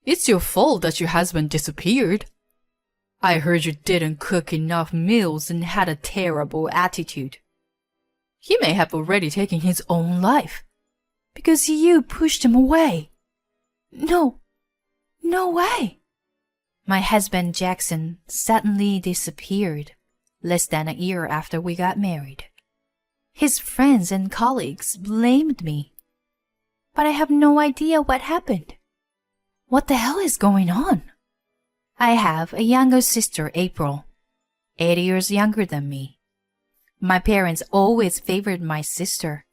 It's your fault that your husband disappeared. I heard you didn't cook enough meals and had a terrible attitude. He may have already taken his own life because you pushed him away. No, no way. My husband Jackson suddenly disappeared less than a year after we got married. His friends and colleagues blamed me, but I have no idea what happened. What the hell is going on? I have a younger sister, April, 8 years younger than me. My parents always favored my sister,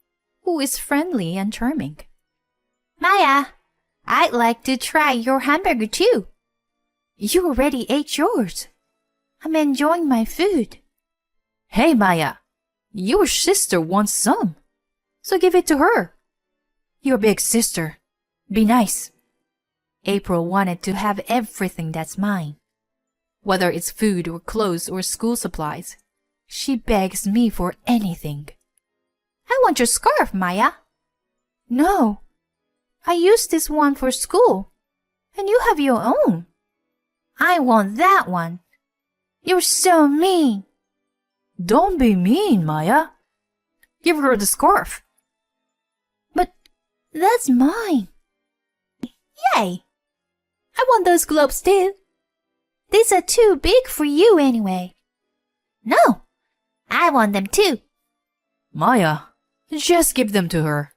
who is friendly and charming. Maya, I'd like to try your hamburger too. You already ate yours. I'm enjoying my food. Hey, Maya, your sister wants some, so give it to her. Your big sister. Be nice. April wanted to have everything that's mine. Whether it's food or clothes or school supplies, she begs me for anything. I want your scarf, Maya. No, I use this one for school, and you have your own. I want that one. You're so mean. Don't be mean, Maya. Give her the scarf. But that's mine. Yay! I want those globes too. These are too big for you anyway. No, I want them too. Maya, just give them to her.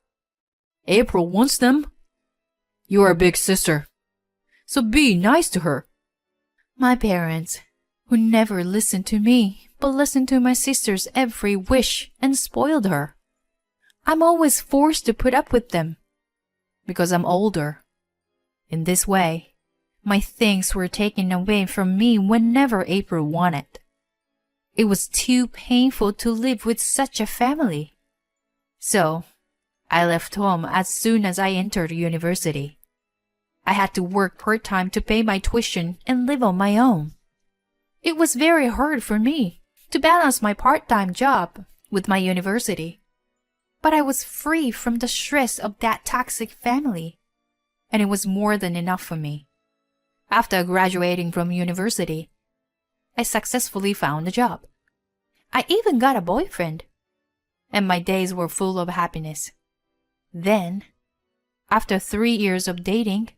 April wants them. You're a big sister, so be nice to her. My parents, who never listened to me, but listened to my sister's every wish and spoiled her. I'm always forced to put up with them, because I'm older. In this way, my things were taken away from me whenever April wanted. It was too painful to live with such a family. So, I left home as soon as I entered university. I had to work part-time to pay my tuition and live on my own. It was very hard for me to balance my part-time job with my university. But I was free from the stress of that toxic family, and it was more than enough for me. After graduating from university, I successfully found a job. I even got a boyfriend, and my days were full of happiness. Then, after 3 years of dating,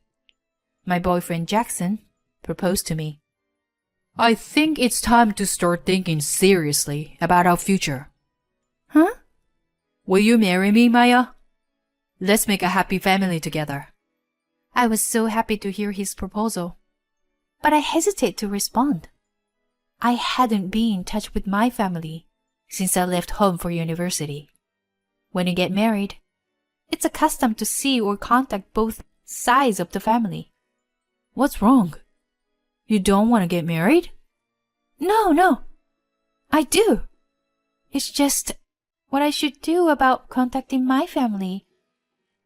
my boyfriend Jackson proposed to me. I think it's time to start thinking seriously about our future. Huh? Will you marry me, Maya? Let's make a happy family together. I was so happy to hear his proposal, but I hesitated to respond. I hadn't been in touch with my family since I left home for university. When you get married, it's a custom to see or contact both sides of the family. What's wrong? You don't want to get married? No, I do. It's just what I should do about contacting my family.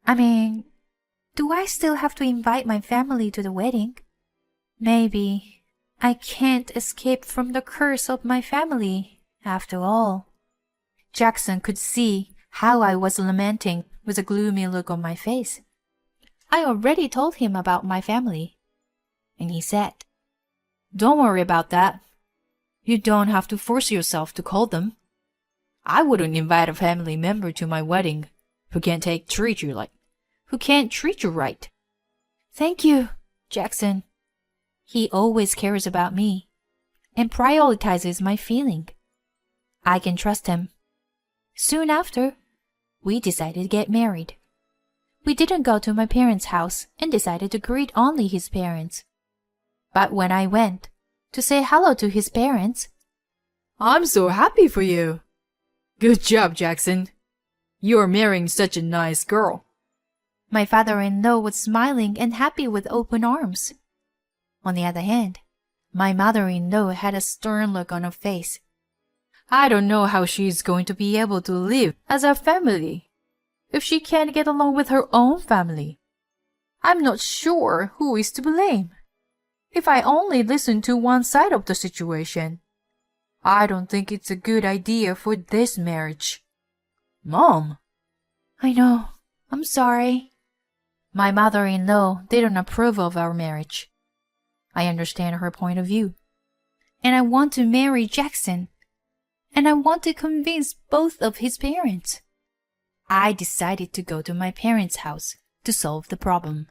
I mean, do I still have to invite my family to the wedding? Maybe I can't escape from the curse of my family, after all. Jackson could see how I was lamenting with a gloomy look on my face. I already told him about my family, and he said, Don't worry about that. You don't have to force yourself to call them. I wouldn't invite a family member to my wedding who can't treat you right. Thank you, Jackson. He always cares about me and prioritizes my feeling. I can trust him. Soon after, we decided to get married. We didn't go to my parents' house and decided to greet only his parents. But when I went to say hello to his parents, I'm so happy for you. Good job, Jackson. You're marrying such a nice girl. My father-in-law was smiling and happy with open arms. On the other hand, my mother-in-law had a stern look on her face. I don't know how she's going to be able to live as a family if she can't get along with her own family. I'm not sure who is to blame. If I only listen to one side of the situation, I don't think it's a good idea for this marriage. Mom! I know. I'm sorry. My mother-in-law didn't approve of our marriage. I understand her point of view. And I want to marry Jackson. And I want to convince both of his parents. I decided to go to my parents' house to solve the problem.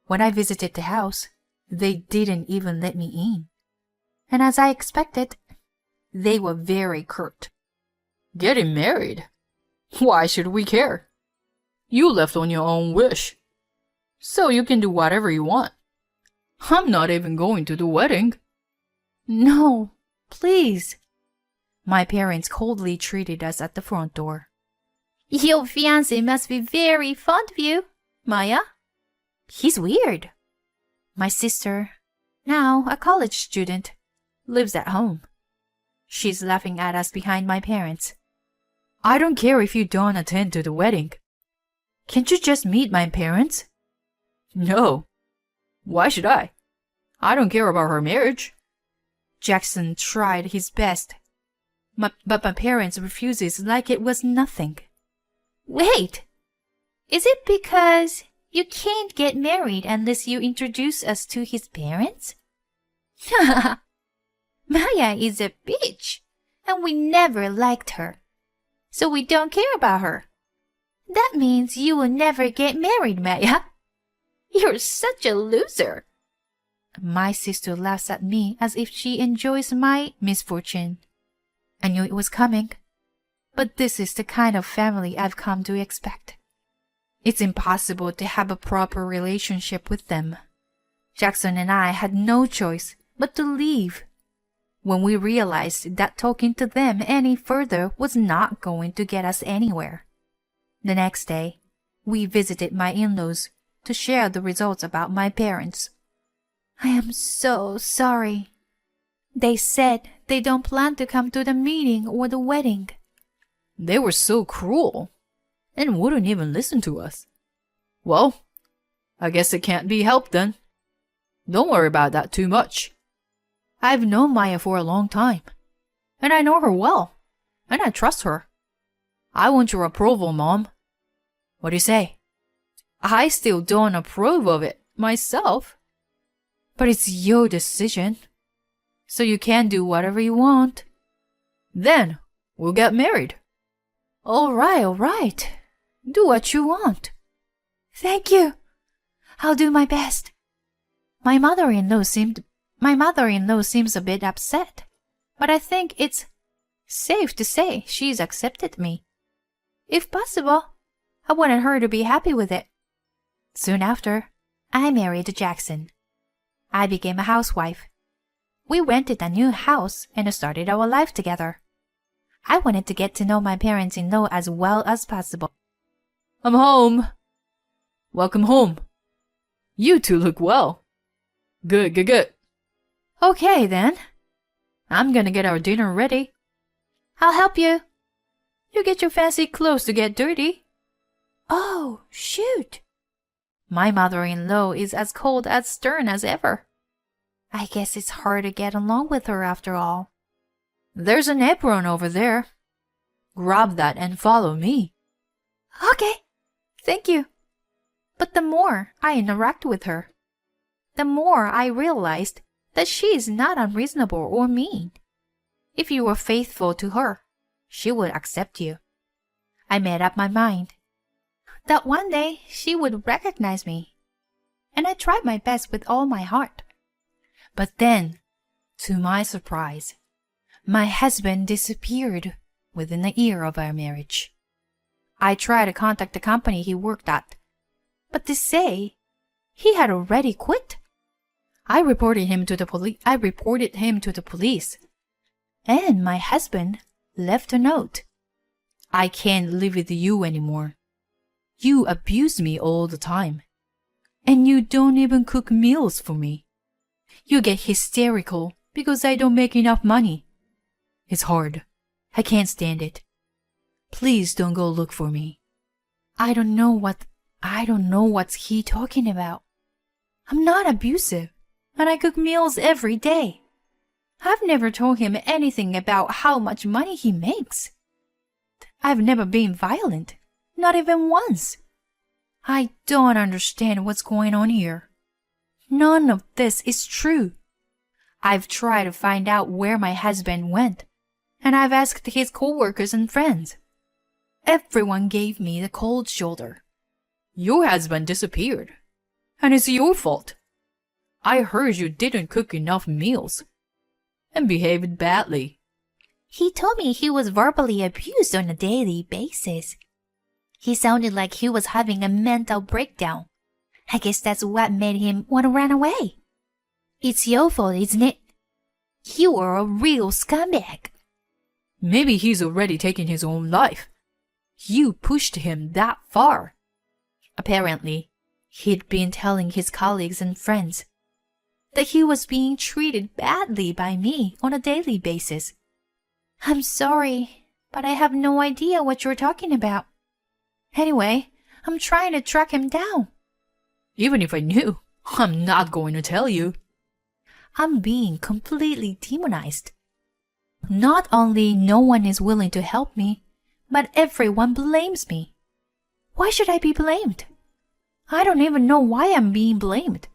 When I visited the house, they didn't even let me in. And as I expected, they were very curt. Getting married? Why should we care? You left on your own wish. So you can do whatever you want. I'm not even going to the wedding. No, please. My parents coldly treated us at the front door. Your fiancé must be very fond of you, Maya. He's weird. My sister, now a college student, lives at home. She's laughing at us behind my parents. I don't care if you don't attend to the wedding. Can't you just meet my parents? No. Why should I? I don't care about her marriage. Jackson tried his best, but my parents refuses like it was nothing. Wait! Is it because you can't get married unless you introduce us to his parents? Maya is a bitch, and we never liked her, so we don't care about her. That means you will never get married, Maya. You're such a loser. My sister laughs at me as if she enjoys my misfortune. I knew it was coming, but this is the kind of family I've come to expect. It's impossible to have a proper relationship with them. Jackson and I had no choice but to leave. When we realized that talking to them any further was not going to get us anywhere. The next day, we visited my in-laws to share the results about my parents. I am so sorry. They said they don't plan to come to the meeting or the wedding. They were so cruel and wouldn't even listen to us. Well, I guess it can't be helped then. Don't worry about that too much. I've known Maya for a long time, and I know her well, and I trust her. I want your approval, Mom. What do you say? I still don't approve of it myself. But it's your decision, so you can do whatever you want. Then we'll get married. All right. Do what you want. Thank you. I'll do my best. My mother-in-law seems a bit upset, but I think it's safe to say she's accepted me. If possible, I wanted her to be happy with it. Soon after, I married Jackson. I became a housewife. We rented a new house and started our life together. I wanted to get to know my parents-in-law as well as possible. I'm home. Welcome home. You two look well. Good. Okay, then. I'm gonna get our dinner ready. I'll help you. You get your fancy clothes to get dirty. Oh, shoot. My mother-in-law is as cold as stern as ever. I guess it's hard to get along with her after all. There's an apron over there. Grab that and follow me. Okay, thank you. But the more I interact with her, the more I realized that she is not unreasonable or mean. If you were faithful to her, she would accept you. I made up my mind that one day she would recognize me, and I tried my best with all my heart. But then, to my surprise, my husband disappeared within a year of our marriage. I tried to contact the company he worked at, but they say he had already quit. I reported him to the police, and my husband left a note. I can't live with you anymore. You abuse me all the time, and you don't even cook meals for me. You get hysterical because I don't make enough money. It's hard. I can't stand it. Please don't go look for me. I don't know what's he talking about. I'm not abusive, and I cook meals every day. I've never told him anything about how much money he makes. I've never been violent, not even once. I don't understand what's going on here. None of this is true. I've tried to find out where my husband went, and I've asked his coworkers and friends. Everyone gave me the cold shoulder. Your husband disappeared, and it's your fault. I heard you didn't cook enough meals and behaved badly. He told me he was verbally abused on a daily basis. He sounded like he was having a mental breakdown. I guess that's what made him want to run away. It's your fault, isn't it? You are a real scumbag. Maybe he's already taken his own life. You pushed him that far. Apparently, he'd been telling his colleagues and friends that he was being treated badly by me on a daily basis. I'm sorry, but I have no idea what you're talking about. Anyway, I'm trying to track him down. Even if I knew, I'm not going to tell you. I'm being completely demonized. Not only no one is willing to help me, but everyone blames me. Why should I be blamed? I don't even know why I'm being blamed.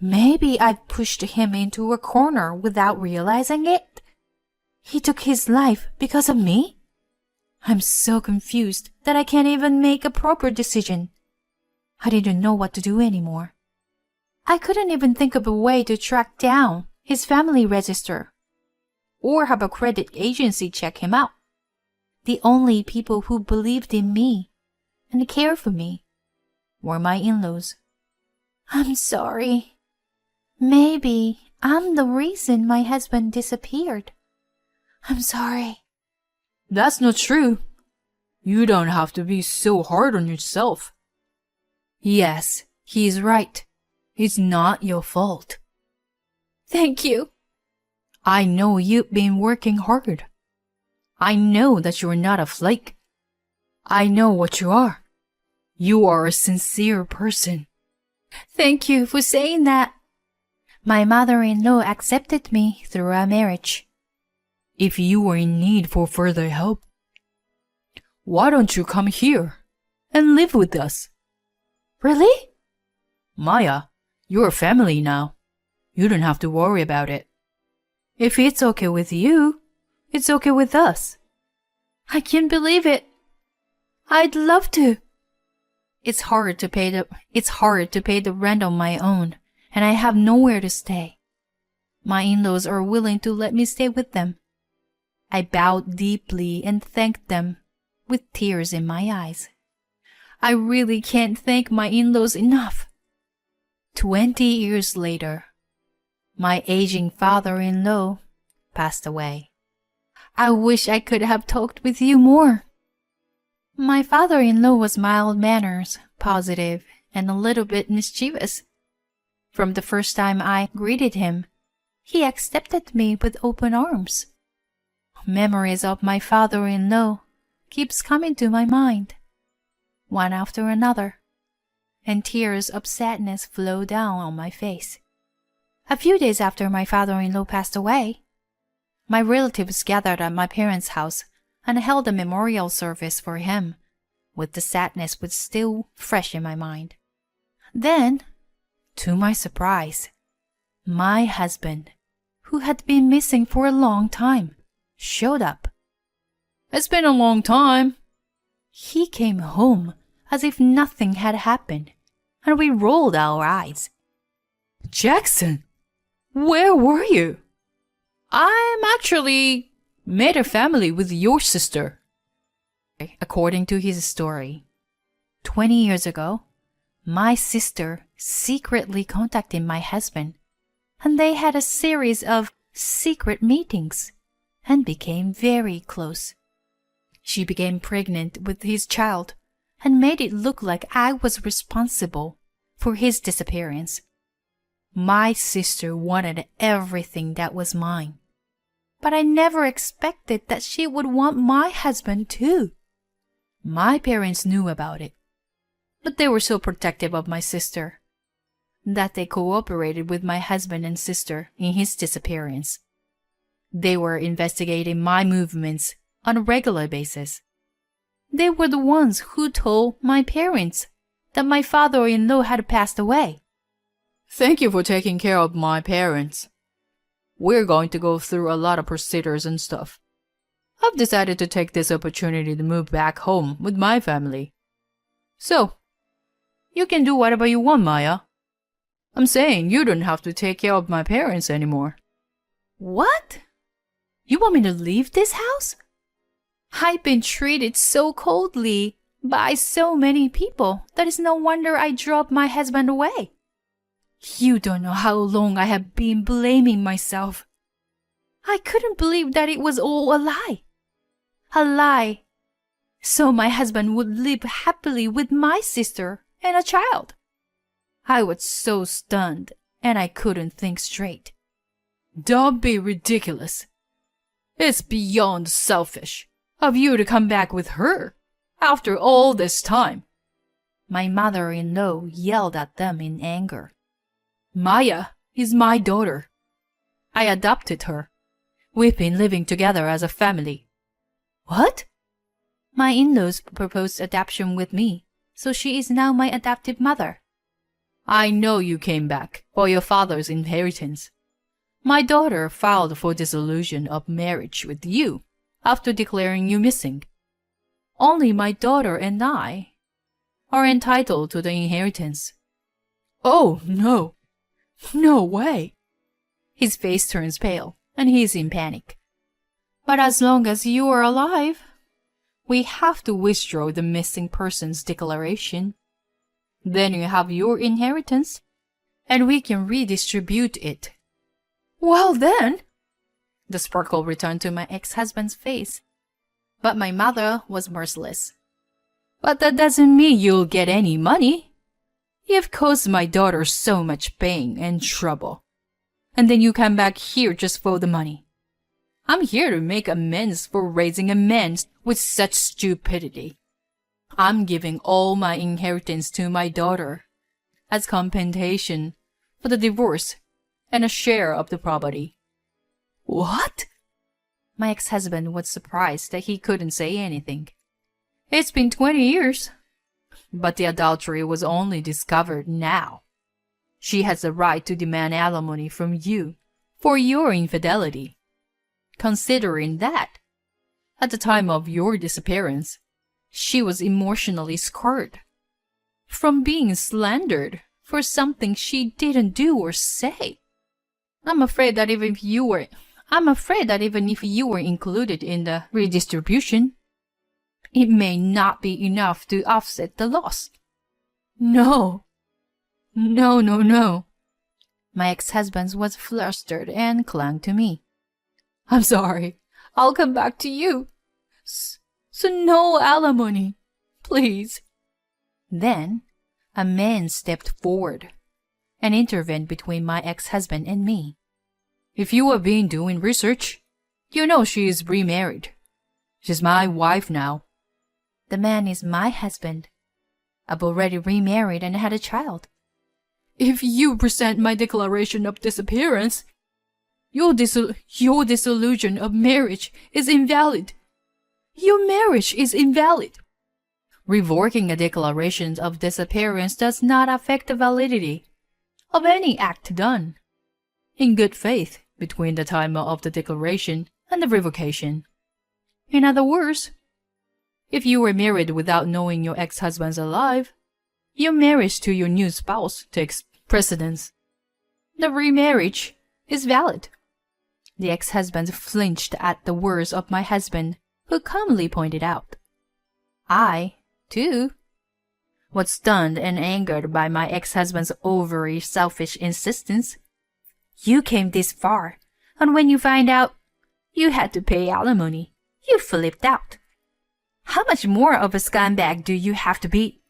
Maybe I've pushed him into a corner without realizing it. He took his life because of me? I'm so confused that I can't even make a proper decision. I didn't know what to do anymore. I couldn't even think of a way to track down his family register or have a credit agency check him out. The only people who believed in me and cared for me were my in-laws. I'm sorry. Maybe I'm the reason my husband disappeared. I'm sorry. That's not true. You don't have to be so hard on yourself. Yes, he's right. It's not your fault. Thank you. I know you've been working hard. I know that you're not a flake. I know what you are. You are a sincere person. Thank you for saying that. My mother-in-law accepted me through our marriage. If you were in need for further help, why don't you come here and live with us? Really? Maya, you're family now. You don't have to worry about it. If it's okay with you, it's okay with us. I can't believe it. I'd love to. It's hard to pay the rent on my own, and I have nowhere to stay. My in-laws are willing to let me stay with them. I bowed deeply and thanked them with tears in my eyes. I really can't thank my in-laws enough. 20 years later, my aging father-in-law passed away. I wish I could have talked with you more. My father-in-law was mild manners, positive, and a little bit mischievous. From the first time I greeted him, he accepted me with open arms. Memories of my father-in-law keeps coming to my mind, one after another, and tears of sadness flow down on my face. A few days after my father-in-law passed away, my relatives gathered at my parents' house and held a memorial service for him, with the sadness was still fresh in my mind. Then, to my surprise, my husband, who had been missing for a long time, showed up. It's been a long time. He came home as if nothing had happened, and we rolled our eyes. Jackson, where were you? I'm actually made a family with your sister. According to his story, 20 years ago, my sister secretly contacted my husband, and they had a series of secret meetings and became very close. She became pregnant with his child and made it look like I was responsible for his disappearance. My sister wanted everything that was mine, but I never expected that she would want my husband too. My parents knew about it, but they were so protective of my sister that they cooperated with my husband and sister in his disappearance. They were investigating my movements on a regular basis. They were the ones who told my parents that my father-in-law had passed away. Thank you for taking care of my parents. We're going to go through a lot of procedures and stuff. I've decided to take this opportunity to move back home with my family. So, you can do whatever you want, Maya. I'm saying you don't have to take care of my parents anymore. What? You want me to leave this house? I've been treated so coldly by so many people that it's no wonder I dropped my husband away. You don't know how long I have been blaming myself. I couldn't believe that it was all a lie. A lie. So my husband would live happily with my sister and a child. I was so stunned and I couldn't think straight. Don't be ridiculous. It's beyond selfish of you to come back with her after all this time. My mother-in-law yelled at them in anger. Maya is my daughter. I adopted her. We've been living together as a family. What? My in-laws proposed adoption with me, so she is now my adoptive mother. I know you came back for your father's inheritance. My daughter filed for dissolution of marriage with you after declaring you missing. Only my daughter and I are entitled to the inheritance. Oh, no. No way. His face turns pale, and he is in panic. But as long as you are alive, we have to withdraw the missing persons declaration. Then you have your inheritance, and we can redistribute it. Well then, the sparkle returned to my ex-husband's face. But my mother was merciless. But that doesn't mean you'll get any money. You've caused my daughter so much pain and trouble. And then you come back here just for the money. I'm here to make amends for raising a man with such stupidity. I'm giving all my inheritance to my daughter as compensation for the divorce and a share of the property. What? My ex-husband was surprised that he couldn't say anything. It's been 20 years, but the adultery was only discovered now. She has the right to demand alimony from you for your infidelity. Considering that, at the time of your disappearance, she was emotionally scarred from being slandered for something she didn't do or say. I'm afraid that even if you were included in the redistribution, it may not be enough to offset the loss. No. My ex-husband was flustered and clung to me. I'm sorry. I'll come back to you. So no alimony, please. Then a man stepped forward and intervened between my ex-husband and me. If you have been doing research, you know she is remarried. She's my wife now. The man is my husband. I've already remarried and had a child. If you present my declaration of disappearance, your dissolution of marriage is invalid. Your marriage is invalid. Revoking a declaration of disappearance does not affect the validity of any act done in good faith between the time of the declaration and the revocation. In other words, if you were married without knowing your ex-husband's alive, your marriage to your new spouse takes precedence. The remarriage is valid. The ex-husband flinched at the words of my husband, who calmly pointed out. I, too, was stunned and angered by my ex-husband's overly selfish insistence. You came this far, and when you find out you had to pay alimony, you flipped out. How much more of a scumbag do you have to be?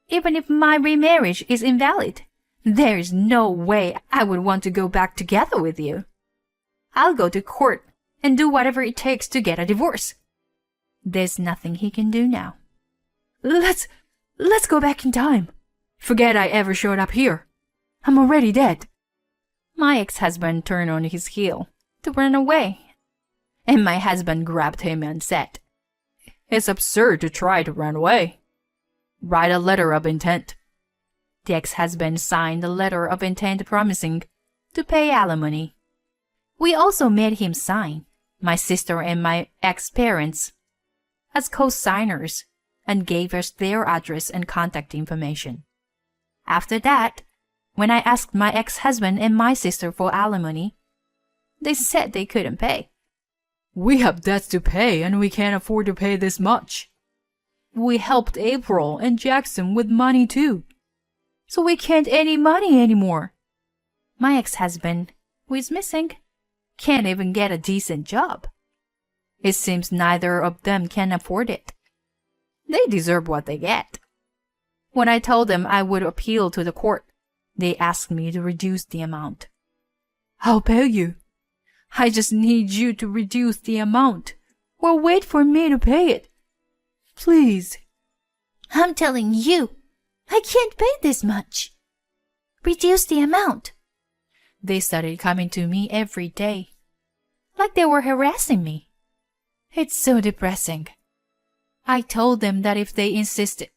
Even if my remarriage is invalid, there is no way I would want to go back together with you. I'll go to court and do whatever it takes to get a divorce. There's nothing he can do now. Let's go back in time. Forget I ever showed up here. I'm already dead. My ex-husband turned on his heel to run away, and my husband grabbed him and said, It's absurd to try to run away. Write a letter of intent. The ex-husband signed a letter of intent promising to pay alimony. We also made him sign, my sister and my ex-parents, as co-signers, and gave us their address and contact information. After that, when I asked my ex-husband and my sister for alimony, they said they couldn't pay. We have debts to pay and we can't afford to pay this much. We helped April and Jackson with money too. So we can't any money anymore. My ex-husband, who is missing, can't even get a decent job. It seems neither of them can afford it. They deserve what they get. When I told them I would appeal to the court, they asked me to reduce the amount. I'll pay you. I just need you to reduce the amount or wait for me to pay it. Please. I'm telling you, I can't pay this much. Reduce the amount. They started coming to me every day, like they were harassing me. It's so depressing. I told them that if they insisted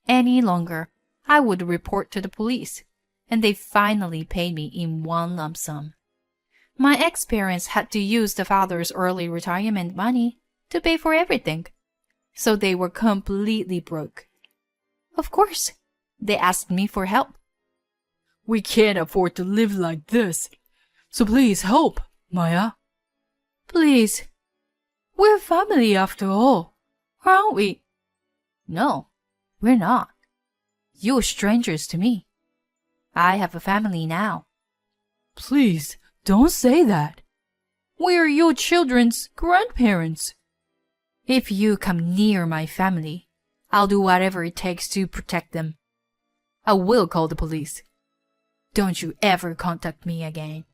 any longer, I would report to the police, and they finally paid me in one lump sum. My ex-parents had to use the father's early retirement money to pay for everything, so they were completely broke. Of course, they asked me for help. We can't afford to live like this, so please help, Maya. Please. We're family after all, aren't we? No, we're not. You're strangers to me. I have a family now. Please, don't say that. We're your children's grandparents. If you come near my family, I'll do whatever it takes to protect them. I will call the police. Don't you ever contact me again.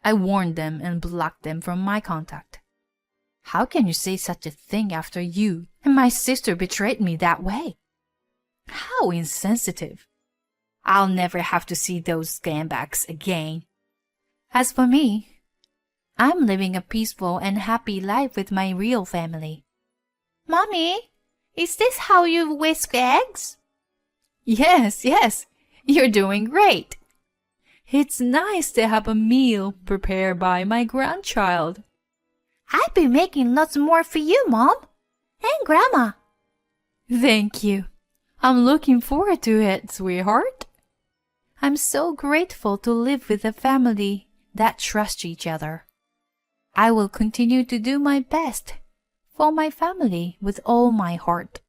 I warned them and blocked them from my contact. How can you say such a thing after you and my sister betrayed me that way? How insensitive. I'll never have to see those scumbags again. As for me, I'm living a peaceful and happy life with my real family. Mommy, is this how you whisk eggs? Yes, you're doing great. It's nice to have a meal prepared by my grandchild. I'll be making lots more for you, Mom, and Grandma. Thank you. I'm looking forward to it, sweetheart. I'm so grateful to live with a family that trusts each other. I will continue to do my best for my family with all my heart.